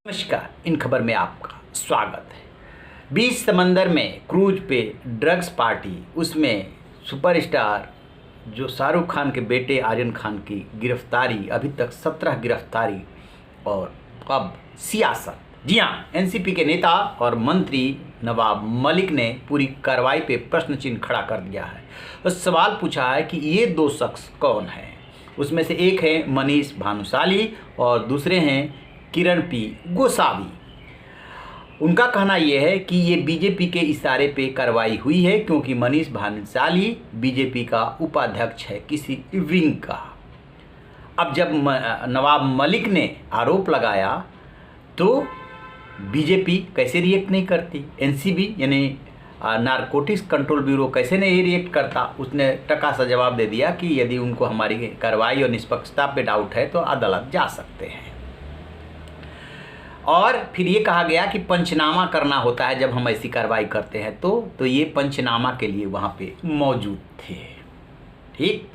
नमस्कार, इन खबर में आपका स्वागत है। बीच समंदर में क्रूज पे ड्रग्स पार्टी, उसमें सुपरस्टार जो शाहरुख खान के बेटे आर्यन खान की गिरफ्तारी, अभी तक 17 गिरफ्तारी और अब सियासत। जी हाँ, एनसीपी के नेता और मंत्री नवाब मलिक ने पूरी कार्रवाई पे प्रश्न चिन्ह खड़ा कर दिया है और सवाल पूछा है कि ये दो शख्स कौन हैं। उसमें से एक है मनीष भानुशाली और दूसरे हैं किरण पी गोसावी। उनका कहना यह है कि ये बीजेपी के इशारे पे कार्रवाई हुई है क्योंकि मनीष भानुशाली बीजेपी का उपाध्यक्ष है किसी विंग का। अब जब नवाब मलिक ने आरोप लगाया तो बीजेपी कैसे रिएक्ट नहीं करती, एनसीबी यानी नारकोटिक्स कंट्रोल ब्यूरो कैसे नहीं रिएक्ट करता। उसने टका सा जवाब दे दिया कि यदि उनको हमारी कार्रवाई और निष्पक्षता पे डाउट है तो अदालत जा सकते हैं। और फिर ये कहा गया कि पंचनामा करना होता है जब हम ऐसी कार्रवाई करते हैं तो ये पंचनामा के लिए वहाँ पे मौजूद थे। ठीक,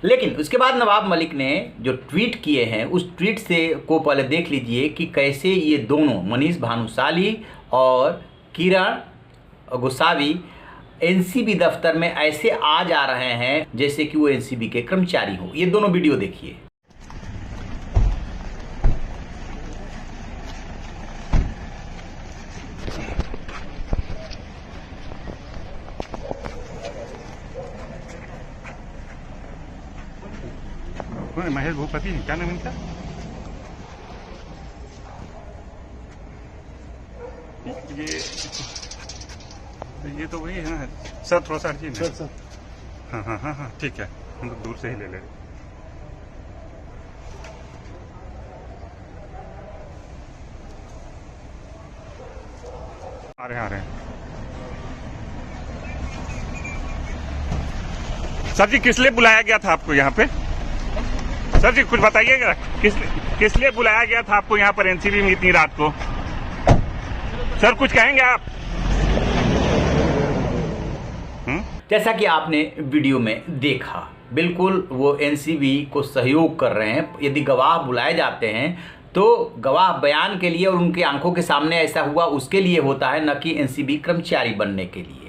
लेकिन उसके बाद नवाब मलिक ने जो ट्वीट किए हैं उस ट्वीट से को पहले देख लीजिए कि कैसे ये दोनों मनीष भानुशाली और किरण गोसावी एनसीबी दफ्तर में ऐसे आ जा रहे हैं जैसे कि वो एनसीबी के कर्मचारी हो। ये दोनों वीडियो देखिए। महेश भूपति, क्या नाम इनका? ये तो वही है ना सर, थोड़ा सा अर्जी है। हाँ हाँ हाँ हाँ, ठीक है, हम लोग दूर से ही ले ले। आ रहे हैं सर जी। किस लिए बुलाया गया था आपको यहाँ पे? सर जी कुछ बताइएगा, किस लिए बुलाया गया था आपको यहाँ पर एनसीबी में इतनी रात को? सर कुछ कहेंगे आप? जैसा कि आपने वीडियो में देखा, बिल्कुल वो एनसीबी को सहयोग कर रहे हैं। यदि गवाह बुलाए जाते हैं तो गवाह बयान के लिए और उनकी आंखों के सामने ऐसा हुआ उसके लिए होता है, न कि एनसीबी कर्मचारी बनने के लिए।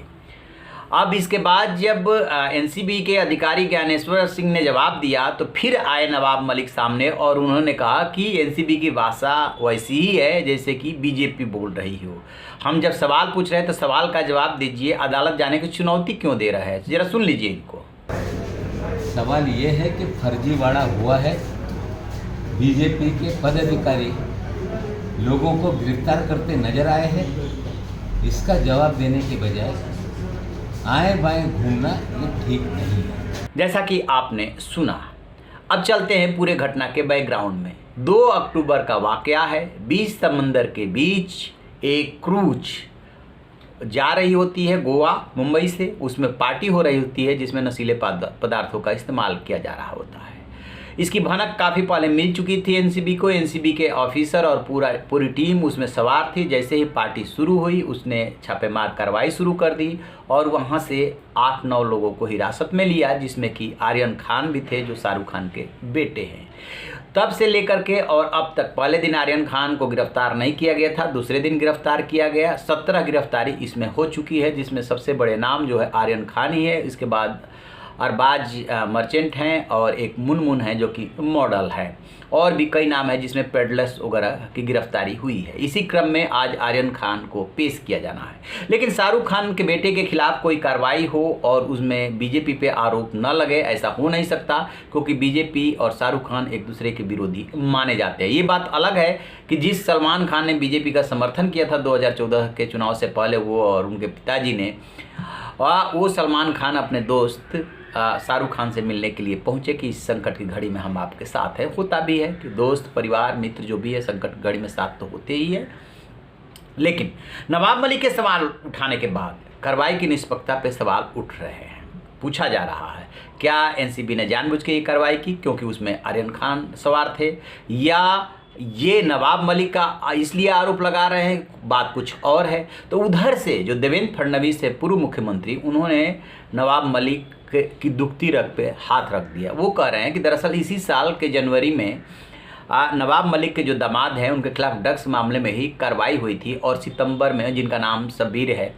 अब इसके बाद जब एनसीबी के अधिकारी ज्ञानेश्वर सिंह ने जवाब दिया तो फिर आए नवाब मलिक सामने और उन्होंने कहा कि एनसीबी की भाषा वैसी ही है जैसे कि बीजेपी बोल रही हो। हम जब सवाल पूछ रहे हैं तो सवाल का जवाब दीजिए, अदालत जाने की चुनौती क्यों दे रहा है, जरा सुन लीजिए इनको। सवाल ये है कि फर्जीवाड़ा हुआ है, बीजेपी के पदाधिकारी लोगों को गिरफ्तार करते नजर आए हैं। इसका जवाब देने के बजाय आए बाएं घूमना ये ठीक नहीं है। जैसा कि आपने सुना, अब चलते हैं पूरे घटना के बैकग्राउंड में। 2 अक्टूबर का वाकया है। बीच समंदर के बीच एक क्रूज जा रही होती है गोवा मुंबई से, उसमें पार्टी हो रही होती है जिसमें नशीले पदार्थों का इस्तेमाल किया जा रहा होता है। इसकी भनक काफ़ी पहले मिल चुकी थी एनसीबी को। एनसीबी के ऑफिसर और पूरी टीम उसमें सवार थी। जैसे ही पार्टी शुरू हुई उसने छापेमार कार्रवाई शुरू कर दी और वहाँ से 8-9 लोगों को हिरासत में लिया, जिसमें कि आर्यन खान भी थे जो शाहरुख खान के बेटे हैं। तब से लेकर के और अब तक, पहले दिन आर्यन खान को गिरफ्तार नहीं किया गया था, दूसरे दिन गिरफ्तार किया गया। 17 गिरफ्तारी इसमें हो चुकी है, जिसमें सबसे बड़े नाम जो है आर्यन खान ही है। इसके बाद अरबाज मर्चेंट हैं और एक मुनमुन है जो कि मॉडल है, और भी कई नाम है जिसमें पेडलर्स वगैरह की गिरफ्तारी हुई है। इसी क्रम में आज आर्यन खान को पेश किया जाना है। लेकिन शाहरुख खान के बेटे के खिलाफ कोई कार्रवाई हो और उसमें बीजेपी पे आरोप न लगे, ऐसा हो नहीं सकता, क्योंकि बीजेपी और शाहरुख खान एक दूसरे के विरोधी माने जाते हैं। ये बात अलग है कि जिस सलमान खान ने बीजेपी का समर्थन किया था 2014 के चुनाव से पहले, वो और उनके पिताजी ने, वो सलमान खान अपने दोस्त शाहरुख खान से मिलने के लिए पहुंचे कि इस संकट की घड़ी में हम आपके साथ हैं। होता भी है कि दोस्त, परिवार, मित्र जो भी है संकट की घड़ी में साथ तो होते ही है। लेकिन नवाब मलिक के सवाल उठाने के बाद कार्रवाई की निष्पक्षता पे सवाल उठ रहे हैं। पूछा जा रहा है क्या एनसीबी ने जानबूझ के ये कार्रवाई की क्योंकि उसमें आर्यन खान सवार थे, या ये नवाब मलिक का इसलिए आरोप लगा रहे हैं, बात कुछ और है। तो उधर से जो देवेंद्र फडणवीस है, पूर्व मुख्यमंत्री, उन्होंने नवाब मलिक की दुखती रग पे हाथ रख दिया। वो कह रहे हैं कि दरअसल इसी साल के जनवरी में नवाब मलिक के जो दामाद हैं उनके खिलाफ ड्रग्स मामले में ही कार्रवाई हुई थी और सितंबर में, जिनका नाम शब्बीर है,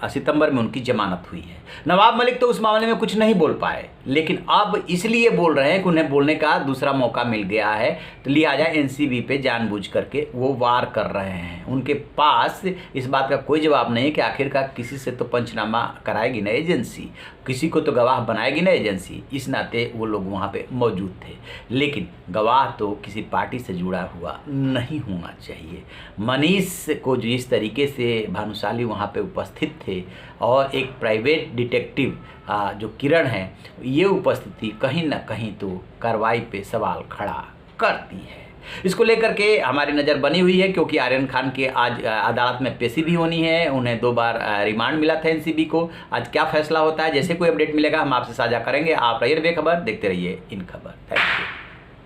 सितंबर में उनकी जमानत हुई है। नवाब मलिक तो उस मामले में कुछ नहीं बोल पाए, लेकिन अब इसलिए बोल रहे हैं कि उन्हें बोलने का दूसरा मौका मिल गया है, तो लिहाजा एनसीबी पे जानबूझ करके वो वार कर रहे हैं। उनके पास इस बात का कोई जवाब नहीं कि आखिरकार किसी से तो पंचनामा कराएगी ना एजेंसी, किसी को तो गवाह बनाएगी ना एजेंसी। इस नाते वो लोग वहाँ पे मौजूद थे, लेकिन गवाह तो किसी पार्टी से जुड़ा हुआ नहीं होना चाहिए। मनीष को जो इस तरीके से भानुशाली वहाँ पे उपस्थित थे और एक प्राइवेट डिटेक्टिव जो किरण है, ये उपस्थिति कहीं ना कहीं तो कार्रवाई पे सवाल खड़ा करती है। इसको लेकर के हमारी नज़र बनी हुई है, क्योंकि आर्यन खान की आज अदालत में पेशी भी होनी है। उन्हें 2 बार रिमांड मिला था एनसीबी को। आज क्या फैसला होता है, जैसे कोई अपडेट मिलेगा हम आपसे साझा करेंगे। आप रहिए बेखबर, देखते रहिए इन खबर। Thank you.